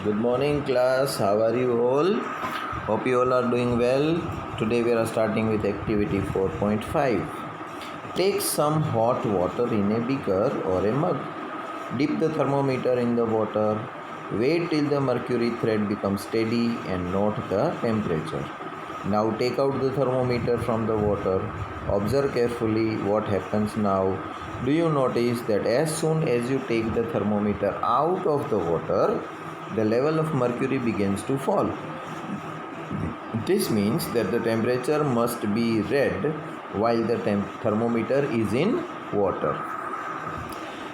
Good morning, class. How are you all? Hope you all are doing well. Today we are starting with activity 4.5. Take some hot water in a beaker or a mug. Dip the thermometer in the water. Wait till the mercury thread becomes steady and note the temperature. Now take out the thermometer from the water. Observe carefully what happens now. Do you notice that as soon as you take the thermometer out of the water, the level of mercury begins to fall? This means that the temperature must be red while the thermometer is in water.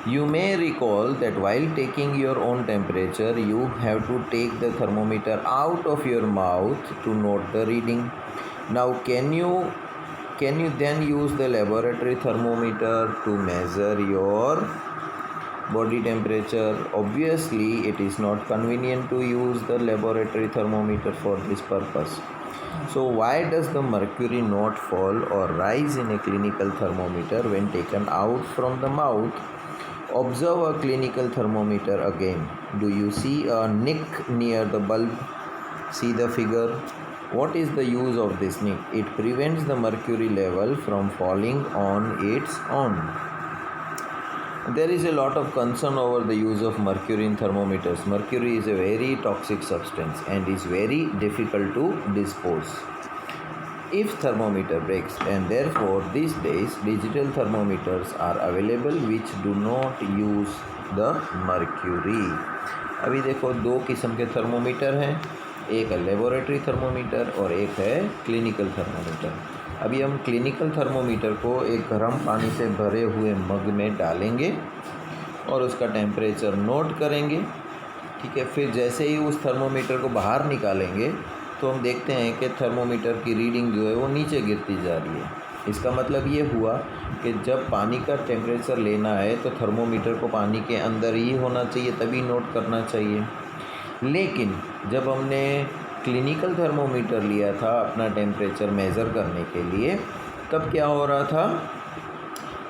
You may recall that while taking your own temperature, you have to take the thermometer out of your mouth to note the reading. Now, can you then use the laboratory thermometer to measure your body temperature? Obviously, it is not convenient to use the laboratory thermometer for this purpose. So, why does the mercury not fall or rise in a clinical thermometer when taken out from the mouth? Observe a clinical thermometer again. Do you see a nick near the bulb? See the figure. What is the use of this nick? It prevents the mercury level from falling on its own. There is a lot of concern over the use of mercury in thermometers. Mercury is a very toxic substance and is very difficult to dispose if thermometer breaks, and therefore these days digital thermometers are available which do not use the mercury. अभी देखो दो किस्म के thermometer हैं, एक है laboratory thermometer और एक है क्लिनिकल थर्मोमीटर। अभी हम क्लिनिकल थर्मोमीटर को एक गर्म पानी से भरे हुए मग में डालेंगे और उसका टेम्परेचर नोट करेंगे। ठीक है, फिर जैसे ही उस थर्मोमीटर को बाहर निकालेंगे तो हम देखते हैं कि थर्मोमीटर की रीडिंग जो है वो नीचे गिरती जा रही है। इसका मतलब ये हुआ कि जब पानी का टेम्परेचर लेना है तो थर्मोमीटर को पानी के अंदर ही होना चाहिए, तभी नोट करना चाहिए। लेकिन जब हमने क्लिनिकल थर्मोमीटर लिया था अपना टेम्परेचर मेज़र करने के लिए, तब क्या हो रहा था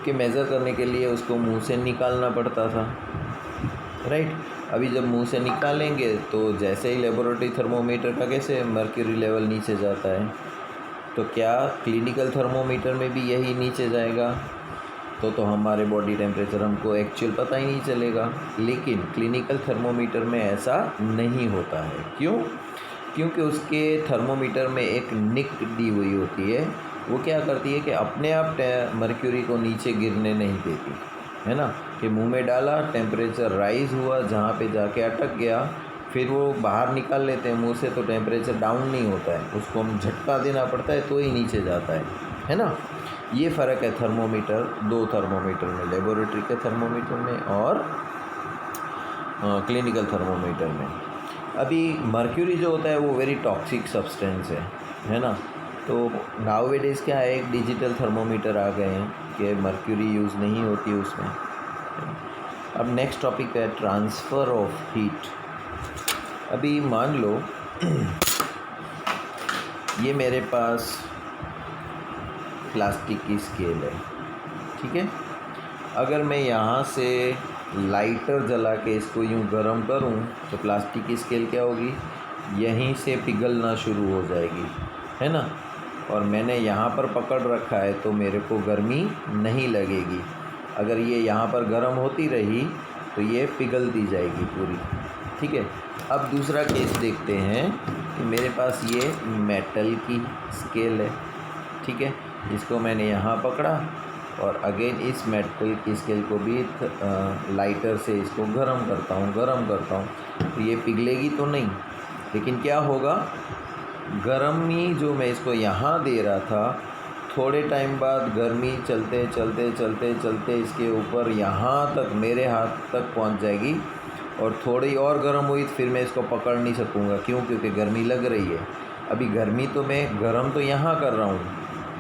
कि मेज़र करने के लिए उसको मुंह से निकालना पड़ता था, राइट। अभी जब मुंह से निकालेंगे तो जैसे ही लेबोरेटरी थर्मोमीटर का कैसे मर्क्यूरी लेवल नीचे जाता है, तो क्या क्लिनिकल थर्मोमीटर में भी यही नीचे जाएगा? तो हमारे बॉडी टेम्परेचर हमको एक्चुअल पता ही नहीं चलेगा। लेकिन क्लिनिकल थर्मोमीटर में ऐसा नहीं होता है। क्यों? क्योंकि उसके थर्मोमीटर में एक निक दी हुई होती है। वो क्या करती है कि अपने आप मर्क्यूरी को नीचे गिरने नहीं देती है ना, कि मुंह में डाला, टेम्परेचर राइज़ हुआ, जहाँ पे जाके अटक गया, फिर वो बाहर निकाल लेते हैं मुंह से तो टेम्परेचर डाउन नहीं होता है, उसको हम झटका देना पड़ता है तो ही नीचे जाता है ना। ये फ़र्क है थर्मोमीटर, दो थर्मोमीटर में, लेबोरेटरी के थर्मोमीटर में और क्लिनिकल थर्मोमीटर में। अभी मर्क्यूरी जो होता है वो वेरी टॉक्सिक सब्सटेंस है ना। तो नाउअडेज़ क्या है, एक डिजिटल थर्मोमीटर आ गए हैं कि मर्क्यूरी यूज़ नहीं होती उसमें। अब नेक्स्ट टॉपिक है ट्रांसफ़र ऑफ हीट। अभी मान लो ये मेरे पास प्लास्टिक की स्केल है, ठीक है। अगर मैं यहाँ से लाइटर जला के इसको यूँ गर्म करूँ तो प्लास्टिक की स्केल क्या होगी, यहीं से पिघलना शुरू हो जाएगी, है ना। और मैंने यहाँ पर पकड़ रखा है तो मेरे को गर्मी नहीं लगेगी। अगर ये यहाँ पर गर्म होती रही तो ये पिघलती जाएगी पूरी, ठीक है। अब दूसरा केस देखते हैं कि मेरे पास ये मेटल की स्केल है, ठीक है। इसको मैंने यहाँ पकड़ा और अगेन इस मेटल की स्केल को भी लाइटर से इसको गर्म करता हूँ तो ये पिघलेगी तो नहीं, लेकिन क्या होगा, गर्मी जो मैं इसको यहाँ दे रहा था, थोड़े टाइम बाद गर्मी चलते चलते इसके ऊपर यहाँ तक मेरे हाथ तक पहुँच जाएगी और थोड़ी और गर्म हुई तो फिर मैं इसको पकड़ नहीं सकूँगा। क्यों? क्योंकि गर्मी लग रही है। अभी गर्मी तो मैं गर्म तो यहाँ कर रहा हूँ,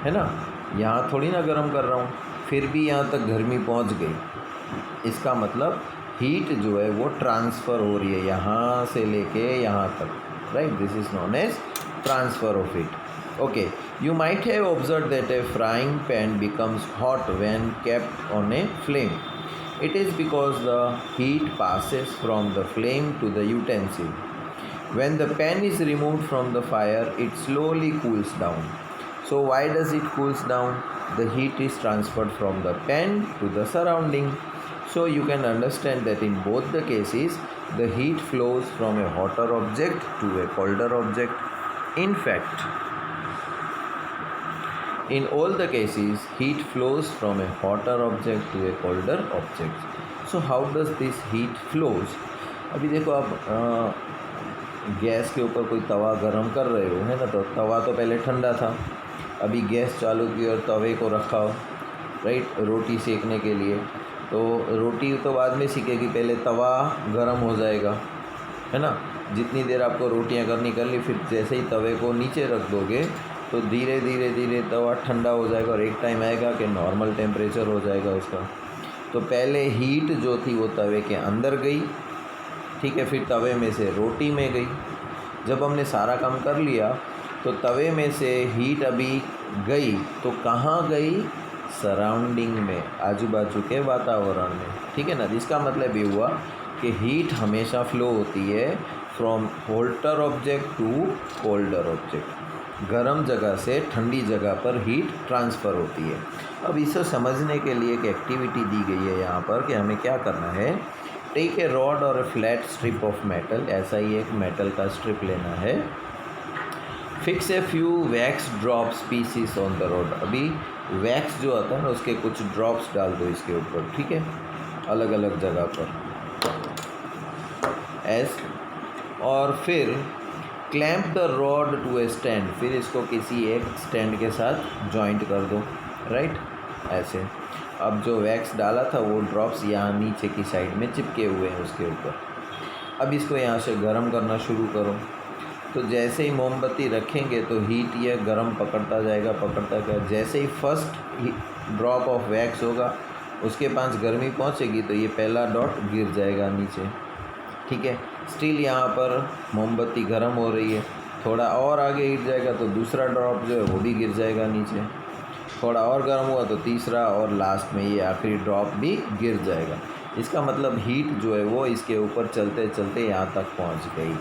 है ना, यहाँ थोड़ी ना गर्म कर रहा हूँ, फिर भी यहाँ तक गर्मी पहुँच गई। इसका मतलब हीट जो है वो ट्रांसफ़र हो रही है यहाँ से लेके यहाँ तक, right. This is known as transfer of heat. Okay, you might have observed that a frying pan becomes hot when kept on a flame. It is because the heat passes from the flame to the utensil. When the pan is removed from the fire, it slowly cools down. So why does it cools down? The heat is transferred from the pan to the surrounding. So you can understand that in both the cases, the heat flows from a hotter object to a colder object. In fact, in all the cases, heat flows from a hotter object to a colder object. So how does this heat flows? अभी देखो आप gas के ऊपर कोई तवा गरम कर रहे हो, है ना, तो तवा तो पहले ठंडा था, अभी गैस चालू की और तवे को रखा हो, राइट, रोटी सेकने के लिए। तो रोटी तो बाद में सीखेगी, पहले तवा गरम हो जाएगा, है ना। जितनी देर आपको रोटियां करनी कर ली, फिर जैसे ही तवे को नीचे रख दोगे तो धीरे धीरे धीरे तवा ठंडा हो जाएगा और एक टाइम आएगा कि नॉर्मल टेम्परेचर हो जाएगा उसका। तो पहले हीट जो थी वो तवे के अंदर गई, ठीक है, फिर तवे में से रोटी में गई। जब हमने सारा काम कर लिया तो तवे में से हीट अभी गई तो कहाँ गई? सराउंडिंग में, आजू बाजू के वातावरण में, ठीक है ना। जिसका मतलब ये हुआ कि हीट हमेशा फ्लो होती है from hotter object to colder object. गर्म जगह से ठंडी जगह पर हीट ट्रांसफ़र होती है। अब इसे समझने के लिए एक एक्टिविटी दी गई है यहाँ पर कि हमें क्या करना है। टेक ए रॉड और a flat strip of metal, ऐसा ही एक मेटल का स्ट्रिप लेना है। Fix a few wax drops pieces on the rod. अभी वैक्स जो आता है ना, उसके कुछ ड्रॉप्स डाल दो इसके ऊपर, ठीक है, अलग अलग जगह पर और फिर clamp the rod to a stand, फिर इसको किसी एक स्टैंड के साथ जॉइंट कर दो, राइट, ऐसे। अब जो वैक्स डाला था वो ड्रॉप्स यहाँ नीचे की साइड में चिपके हुए हैं उसके ऊपर। अब इसको यहाँ से गर्म करना शुरू करो। तो जैसे ही मोमबत्ती रखेंगे तो हीट ये गर्म पकड़ता जाएगा, जैसे ही फर्स्ट ड्रॉप ऑफ वैक्स होगा उसके पास गर्मी पहुँचेगी तो ये पहला डॉट गिर जाएगा नीचे, ठीक है। स्टिल यहाँ पर मोमबत्ती गर्म हो रही है, थोड़ा और आगे गिर जाएगा तो दूसरा ड्रॉप जो है वो भी गिर जाएगा नीचे, थोड़ा और गर्म हुआ तो तीसरा, और लास्ट में ये आखिरी ड्रॉप भी गिर जाएगा। इसका मतलब हीट जो है वो इसके ऊपर चलते चलते यहाँ तक पहुँच गई।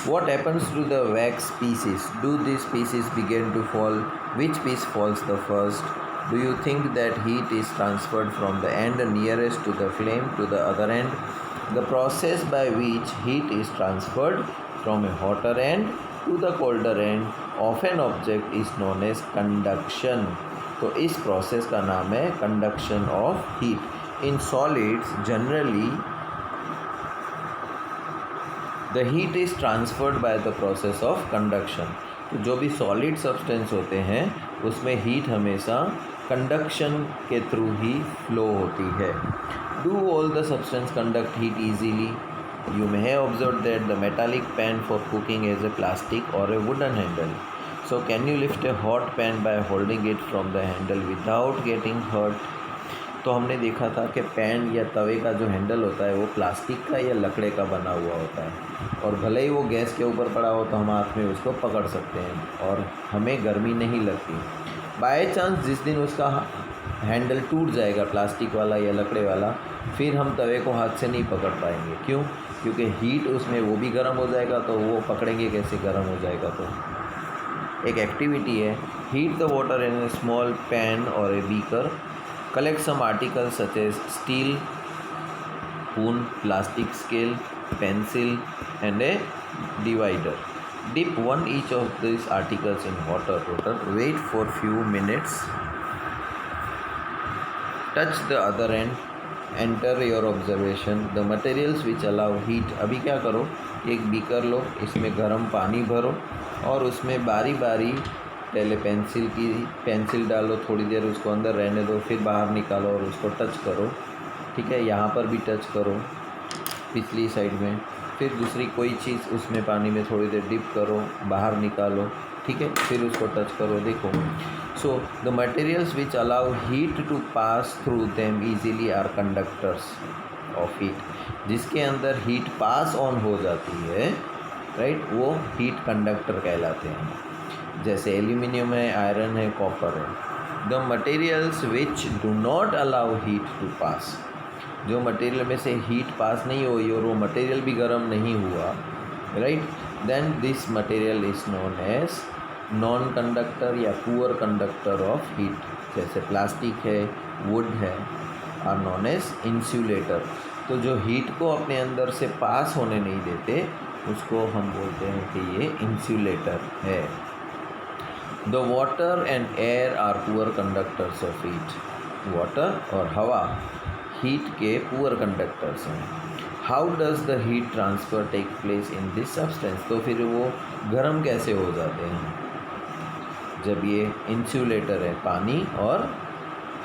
What happens to the wax pieces? Do these pieces begin to fall? Which piece falls the first? Do you think that heat is transferred from the end nearest to the flame to the other end? The process by which heat is transferred from a hotter end to the colder end of an object is known as conduction. तो इस process का नाम है conduction of heat. In solids generally the heat is transferred by the process of conduction. तो जो भी solid substance होते हैं उसमें हीट हमेशा कंडक्शन के थ्रू ही फ्लो होती है। Do all the substance conduct heat easily? You may have observed that the metallic pan for cooking has a plastic or a wooden handle. So can you lift a hot pan by holding it from the handle without getting hurt? तो हमने देखा था कि pan या तवे का जो handle होता है वो प्लास्टिक का या लकड़े का बना हुआ होता है, और भले ही वो गैस के ऊपर पड़ा हो तो हम हाथ में उसको पकड़ सकते हैं और हमें गर्मी नहीं लगती। बाय चांस जिस दिन उसका हैंडल टूट जाएगा, प्लास्टिक वाला या लकड़े वाला, फिर हम तवे को हाथ से नहीं पकड़ पाएंगे। क्यों? क्योंकि हीट उसमें वो भी गर्म हो जाएगा, तो वो पकड़ेंगे कैसे, गर्म हो जाएगा। तो एक एक्टिविटी है, heat the water in a small pan और a beaker, collect some articles such as steel, spoon, plastic scale, pencil and a divider. Dip one each of these articles in hot water, wait for few minutes, touch the other end, enter your observation. The materials which allow heat, अभी क्या करो, एक beaker लो, इसमें गर्म पानी भरो और उसमें बारी बारी पहले पेंसिल डालो, थोड़ी देर उसको अंदर रहने दो, फिर बाहर निकालो और उसको टच करो, ठीक है। यहाँ पर भी टच करो पिछली साइड में, फिर दूसरी कोई चीज़ उसमें पानी में थोड़ी देर डिप करो, बाहर निकालो, ठीक है, फिर उसको टच करो। देखो, so the materials which allow heat to pass through them easily are conductors of heat. जिसके अंदर हीट पास ऑन हो जाती है, राइट, वो हीट कंडक्टर कहलाते हैं। जैसे एल्यूमिनियम है, आयरन है, कॉपर है। The materials which do not allow heat to pass, जो मटेरियल में से हीट पास नहीं हुई और वो मटेरियल भी गर्म नहीं हुआ, right, then this material is known as non conductor या पुअर कंडक्टर ऑफ हीट। जैसे प्लास्टिक है, वुड है, आर नोन एज इंसुलेटर। तो जो हीट को अपने अंदर से पास होने नहीं देते उसको हम बोलते हैं कि ये इंसुलेटर है। The water and air are poor conductors of heat. Water और हवा हीट के पुअर कंडक्टर्स हैं। How does the heat transfer take place in this substance. तो फिर वो गर्म कैसे हो जाते हैं जब ये इंसुलेटर है, पानी और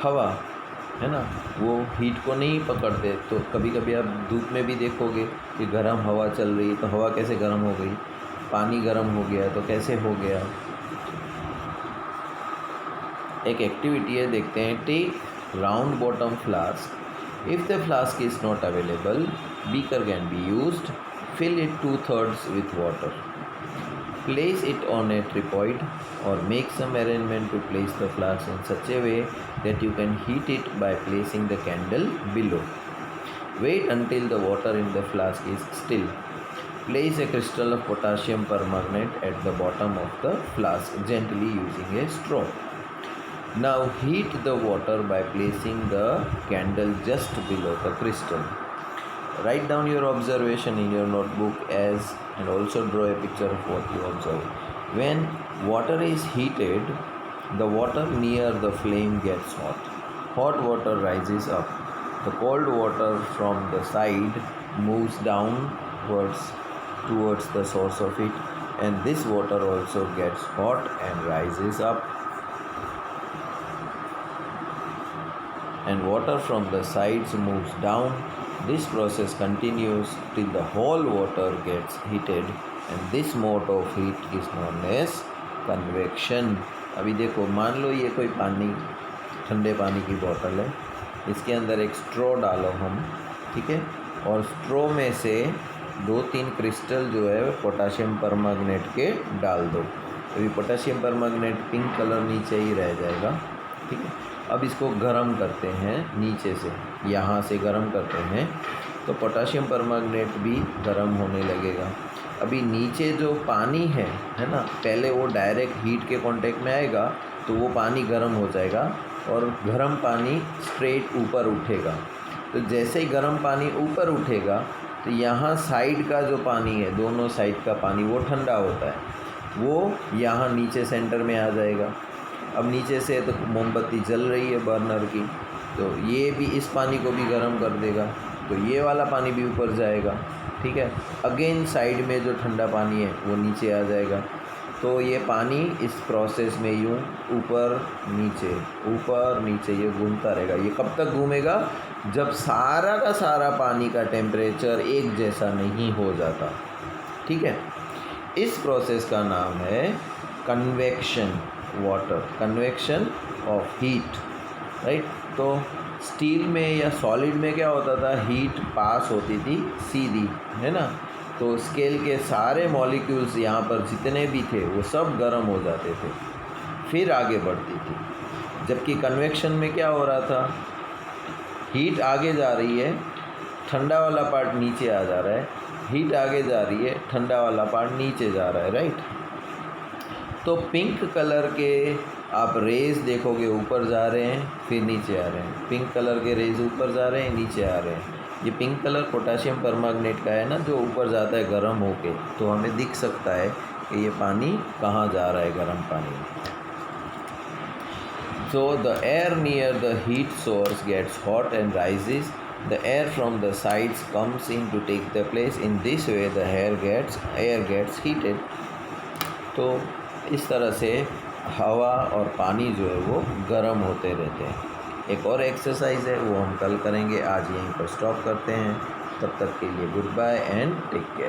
हवा है ना, वो हीट को नहीं पकड़ते। तो कभी कभी आप धूप में भी देखोगे कि गर्म हवा चल रही है, तो हवा कैसे गर्म हो गई, पानी गर्म हो गया, तो कैसे हो गया। एक एक्टिविटी है, देखते हैं। Take round bottom flask. If the flask is not available, beaker can be used. Fill it 2/3 with water. Place it on a tripod or make some arrangement to place the flask in such a way that you can heat it by placing the candle below. Wait until the water in the flask is still. Place a crystal of potassium permanganate at the bottom of the flask gently using a straw. Now heat the water by placing the candle just below the crystal. Write down your observation in your notebook and also draw a picture of what you observe. When water is heated, the water near the flame gets hot. Hot water rises up. The cold water from the side moves downwards towards the source of heat, and this water also gets hot and rises up. And water from the sides moves down. This process continues till the whole water gets heated, and this mode of heat is known as convection. अभी देखो, मान लो ये कोई पानी, ठंडे पानी की बोतल है, इसके अंदर एक स्ट्रॉ डालो हम, ठीक है, और स्ट्रॉ में से 2-3 क्रिस्टल जो है पोटाशियम परमैंगनेट के डाल दो। अभी पोटाशियम परमैंगनेट पिंक कलर नीचे ही रह जाएगा, ठीक है। अब इसको गर्म करते हैं नीचे से, यहाँ से गर्म करते हैं तो पोटाशियम परमैंगनेट भी गर्म होने लगेगा। अभी नीचे जो पानी है ना, पहले वो डायरेक्ट हीट के कांटेक्ट में आएगा तो वो पानी गर्म हो जाएगा और गर्म पानी स्ट्रेट ऊपर उठेगा। तो जैसे ही गर्म पानी ऊपर उठेगा तो यहाँ साइड का जो पानी है, दोनों साइड का पानी, वो ठंडा होता है, वो यहाँ नीचे सेंटर में आ जाएगा। अब नीचे से तो मोमबत्ती जल रही है बर्नर की, तो ये भी इस पानी को भी गर्म कर देगा, तो ये वाला पानी भी ऊपर जाएगा, ठीक है। अगेन साइड में जो ठंडा पानी है वो नीचे आ जाएगा। तो ये पानी इस प्रोसेस में यूँ ऊपर नीचे ये घूमता रहेगा। ये कब तक घूमेगा? जब सारा का सारा पानी का टेम्परेचर एक जैसा नहीं हो जाता, ठीक है। इस प्रोसेस का नाम है convection water, convection of heat, right. तो स्टील में या सॉलिड में क्या होता था, हीट पास होती थी सीधी, है ना, तो स्केल के सारे मॉलिक्यूल्स यहाँ पर जितने भी थे वो सब गर्म हो जाते थे, फिर आगे बढ़ती थी। जबकि कन्वेक्शन में क्या हो रहा था, हीट आगे जा रही है, ठंडा वाला पार्ट नीचे आ जा रहा है, हीट आगे जा रही है, ठंडा वाला पार्ट नीचे जा रहा है, राइट। तो पिंक कलर के आप रेज़ देखोगे, ऊपर जा रहे हैं फिर नीचे आ रहे हैं, पिंक कलर के रेज़ ऊपर जा रहे हैं नीचे आ रहे हैं। ये पिंक कलर पोटाशियम परमैंगनेट का है ना, जो ऊपर जाता है गर्म होके, तो हमें दिख सकता है कि ये पानी कहाँ जा रहा है, गर्म पानी। So the air near the heat source gets hot and rises. The air from the sides comes in to take the place. In this way the air gets heated. तो इस तरह से हवा और पानी जो है वो गर्म होते रहते हैं। एक और एक्सरसाइज है, वो हम कल करेंगे। आज यहीं पर स्टॉप करते हैं। तब तक के लिए goodbye and take care.